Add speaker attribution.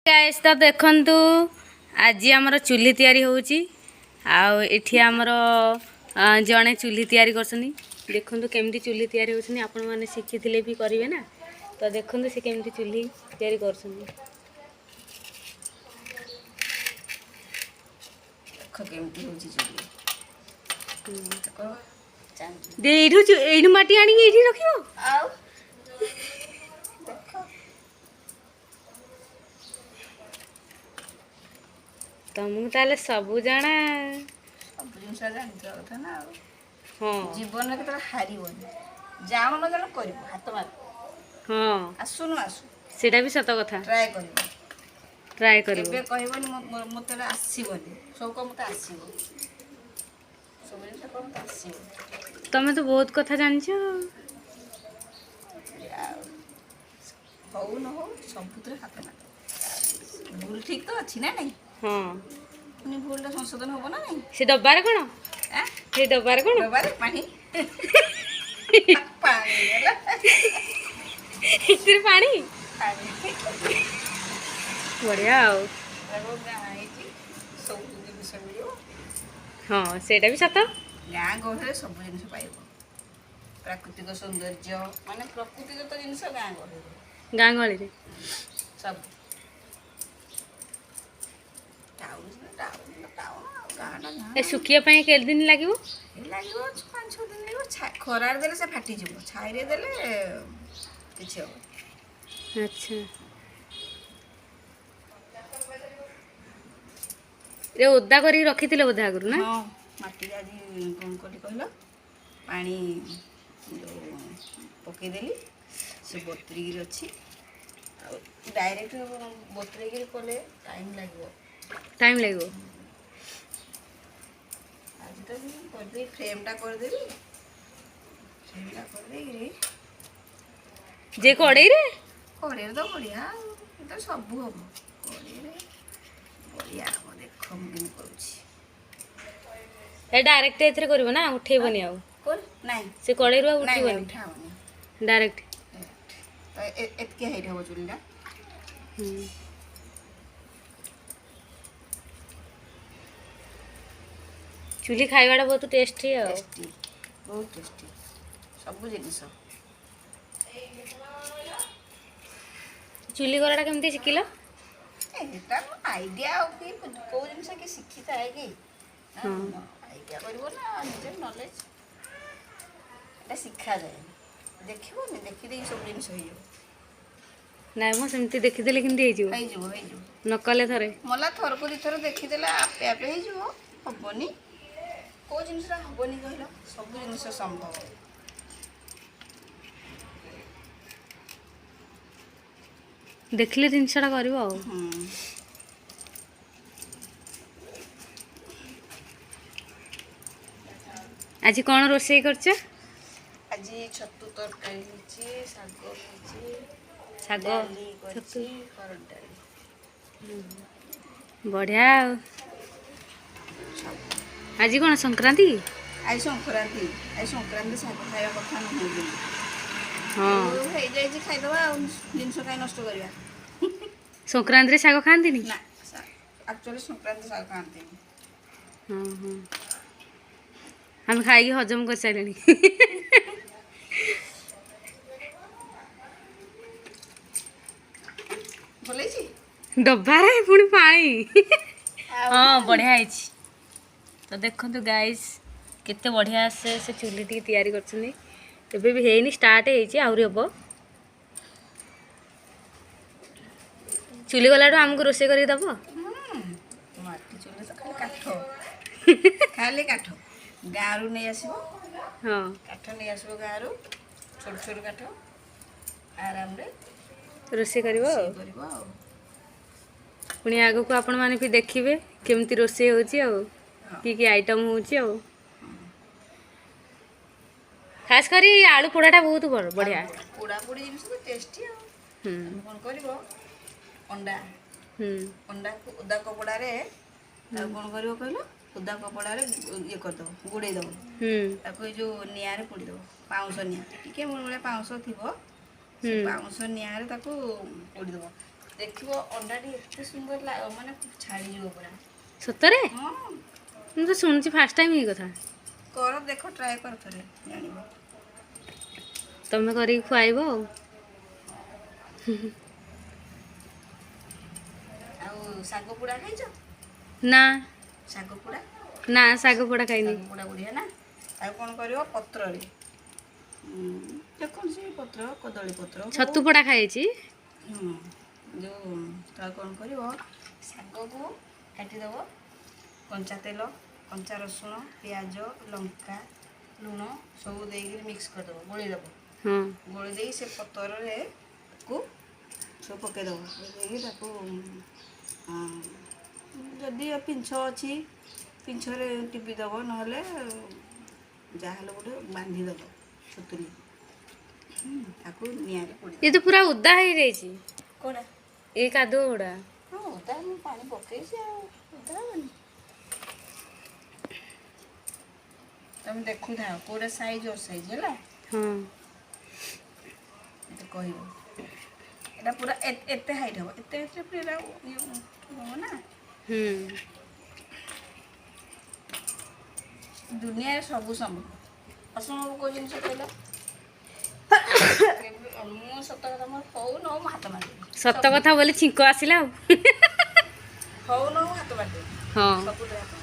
Speaker 1: Guys तो देखंतु आज आमर चुली तैयारी होउची आउ एठी आमर जणे चुली तैयारी करसनी देखंतु केमती चुली तैयारी होउछनी आपण माने शिखिथिले भी करिवे ना तो देखंतु से केमती चुली तैयारी करसनी
Speaker 2: देखो केमती होउची चुली देखो
Speaker 1: दे एठू माटी आनी एठी रखियो
Speaker 2: आउ
Speaker 1: तुमको ताले सबु जाना
Speaker 2: सब जिनस जानता कथा ना
Speaker 1: हाँ
Speaker 2: जीवन में केतरा हारिबनी जानो न जानो करिवो हाथ मार
Speaker 1: हाँ
Speaker 2: आसुनु आसु
Speaker 1: सेटा भी सत कथा
Speaker 2: ट्राई
Speaker 1: करिवो
Speaker 2: केबे कहबनी मते आसीबनी सब को मते आसीबो सब जिनस को मते आसीबो
Speaker 1: तमे तो बहुत कथा जानछो
Speaker 2: हो न हो सबुतरे हाथ मार भूल ठीक तो अछि ना नहीं
Speaker 1: हाँ
Speaker 2: पुनी भूलटा संशोधन होबो ना नहीं
Speaker 1: से डब्बारे कोन से डब्बारे कोन
Speaker 2: डब्बारे पानी पानी होला
Speaker 1: इतिर पानी
Speaker 2: पानी
Speaker 1: बढ़िया आओ
Speaker 2: रगो गाई की सब जिनिस मिलियो
Speaker 1: हाँ सेटा भी सत
Speaker 2: गाँ गहरे सब जिनिस पाइबो प्राकृतिक सौंदर्य माने प्रकृति जत जिनिस गाँ गहरे
Speaker 1: गाँ गहली रे
Speaker 2: सब
Speaker 1: ए सुखिया पाए के दिन लागिवो
Speaker 2: लागिवो 5-6 दिन लागिवो खरार देले से फाटी जिवो छाइरे देले किछ हो
Speaker 1: अच्छा रे ओदा करी रखिथिले बोधा आगुर ना
Speaker 2: हां माटी आजी कोन कोली कहलो पानी पके देली से बतरी गिर अछि डायरेक्ट बतरी गिर कोले टाइम लागो आज तो कर दे फ्रेमटा कर देबी फ्रेमटा कर देगी
Speaker 1: जे कड़ई रे
Speaker 2: तो बढ़िया तो सब हम कड़ई रे बढ़िया हम देखो हम करूची
Speaker 1: ए डायरेक्ट एथरे करबो ना उठेबनी आउ
Speaker 2: कोन नहीं
Speaker 1: से कड़ई रो
Speaker 2: नहीं
Speaker 1: उठेबनी
Speaker 2: उठावनी
Speaker 1: डायरेक्ट
Speaker 2: तो एतके हेरे हो चुलिला
Speaker 1: चुली खाइबाटा बहुत टेस्टी है
Speaker 2: बहुत टेस्टी सब जिनिस
Speaker 1: चुली कराटा केमती शिखिल
Speaker 2: एटा आइडिया कि को जिनिस के शिखिता है कि हां आइडिया करबो ना निजे नॉलेज एटा शिक्षा जाय देखिबो ने देखि दे सब जिनिस होइयो
Speaker 1: नाइ मो सेमती देखि देले केमती हे जिवो नकले थरे
Speaker 2: मला थर को दी थर देखि देला आपे आपे हे जिवो हबनी को जिनिस हबनी कहला सब जिनिस संभव
Speaker 1: देखले जिनसटा करबो आज कौन रोषे करछ
Speaker 2: आज छतु तरकारी होची साग होची
Speaker 1: साग
Speaker 2: छतु हरड डाली
Speaker 1: बढ़िया आज कौन संक्रांति
Speaker 2: आज संक्रांति साग खाଇବା କଥା नहुँ
Speaker 1: हाँ
Speaker 2: हे जाई जे खाइ दबा जिंस काई नष्ट करिया
Speaker 1: संक्रांति रे साग खांती नी
Speaker 2: ना एक्चुअली संक्रांति साग खांती
Speaker 1: हां हां हम खाई हजम कर साइलेनी
Speaker 2: बोलै छी
Speaker 1: डब्बा रे पुणी पानी हाँ बढ़िया है तो देखो गाइस केते बढ़िया से चुली टी तैयारी करछनी एबे भी हेनी स्टार्ट हेची आउरी हबो चुली गलाडो हमको रोसे करी दबो
Speaker 2: माटी चुली तो खाली काठ गारू नहीं आसीबो
Speaker 1: हां
Speaker 2: काठ नहीं आसीबो गारू छोट छोट काठ आराम रे
Speaker 1: रोसे करिवो पुणी आगो को आपण माने भी देखिबे केमती रोसे होची आ की आइटम होची आ खास करी आलू पोड़ाटा बहुत बढ़िया
Speaker 2: पोड़ा पोड़ी जिनिस तो टेस्टी आ कोन करिवो अंडा अंडा को उदा कपड़ा रे ता कोन करिवो कहलो उदा कपड़ा रे ये कर दो गुडे दो ताको जो निया रे पोड़ी दो पाउंस निया टिके मोर पाउंस थिबो पाउंस निया रे ताको पोड़ी दो ଦେଖିବ ଅଣ୍ଡାଟି ଏତେ ସୁନ୍ଦର ମାନେ ଛାଡ଼ିଯିବ ପୁରା।
Speaker 1: ସତରେ
Speaker 2: ହଁ
Speaker 1: ମୁଁ ତ ଶୁଣୁଛି ଫାଷ୍ଟ ଟାଇମ୍ ଏଇ କଥା।
Speaker 2: କର ଦେଖ ଟ୍ରାଏ କର ଥରେ ଜାଣିବ।
Speaker 1: ତମେ କରିକି ଖୁଆଇବ ଆଉ।
Speaker 2: ଆଉ ଶାଗ ପୋଡ଼ା ଖାଇଛ?
Speaker 1: ନା
Speaker 2: ଶାଗ ପୋଡ଼ା
Speaker 1: ନା ଶାଗ ପୋଡ଼ା ଖାଇନି।
Speaker 2: ଶାଗ ପୋଡ଼ା ବଢ଼ିଆ ନା। ଆଉ କ'ଣ କରିବ ପତ୍ରରେ ଯେକୌଣସି ପତ୍ର କଦଳୀ ପତ୍ର ହଉ।
Speaker 1: ଛତୁ ପୋଡ଼ା ଖାଇଛି।
Speaker 2: ଯେଉଁ ତାକୁ କ'ଣ କରିବ ଶାଗକୁ କାଟିଦେବ, କଞ୍ଚା ତେଲ, କଞ୍ଚା ରସୁଣ, ପିଆଜ, ଲଙ୍କା, ଲୁଣ ସବୁ ଦେଇକିରି ମିକ୍ସ କରିଦେବ, ଗୋଳେଇଦେବ।
Speaker 1: ହଁ
Speaker 2: ଗୋଳେଇ ଦେଇ ସେ ପତ୍ରରେ ତାକୁ ସବୁ ପକାଇଦେବ। ଦେଇକି ତାକୁ ଯଦି ପିଞ୍ଛ ଅଛି ପିଞ୍ଛରେ ଟିପିଦେବ, ନହେଲେ ଯାହାହେଲେ ଗୋଟେ ବାନ୍ଧିଦେବ ଛୁତୁଲି। ତାକୁ ନିଆଁରେ
Speaker 1: ଏ
Speaker 2: ପୋଡ଼ିଦେବ।
Speaker 1: ତ ପୁରା ଓଦା ହେଇଯାଇଛି
Speaker 2: କୋଉଟା?
Speaker 1: ଏ କାଦୁଅ ଗୁଡ଼ା।
Speaker 2: ହଁ ଓଦା ମୁଁ ପାଣି ପକେଇଛି ଆଉ ଓଦା ହେବନି। ତମେ ଦେଖୁଥାଅ କୋଉଟା ସାଇଜ୍ ସାଇଜ୍ ହେଲା।
Speaker 1: ହଁ
Speaker 2: ଏତେ କହିବ ଏଇଟା ପୁରା ଏତେ ହାଇଟ୍ ହେବ, ଏତେ ପୁରା ଇଏ ହେବ ନା। ଦୁନିଆରେ ସବୁ ସମ୍ଭବ, ଅସମ୍ଭବ କୋଉ ଜିନିଷ କହିଲ? ମୁଁ ସତ କଥା ମୋର ହଉ ନ ହଉ ମୁଁ ହାତ ମାରିଦେବି।
Speaker 1: ସତ କଥା ବୋଲି ଛିଙ୍କ ଆସିଲା ଆଉ।
Speaker 2: ହଉ ନ ହଉ ହାତ ମାରିଦେବି।
Speaker 1: ହଁ
Speaker 2: ସବୁଥିରେ ହାତ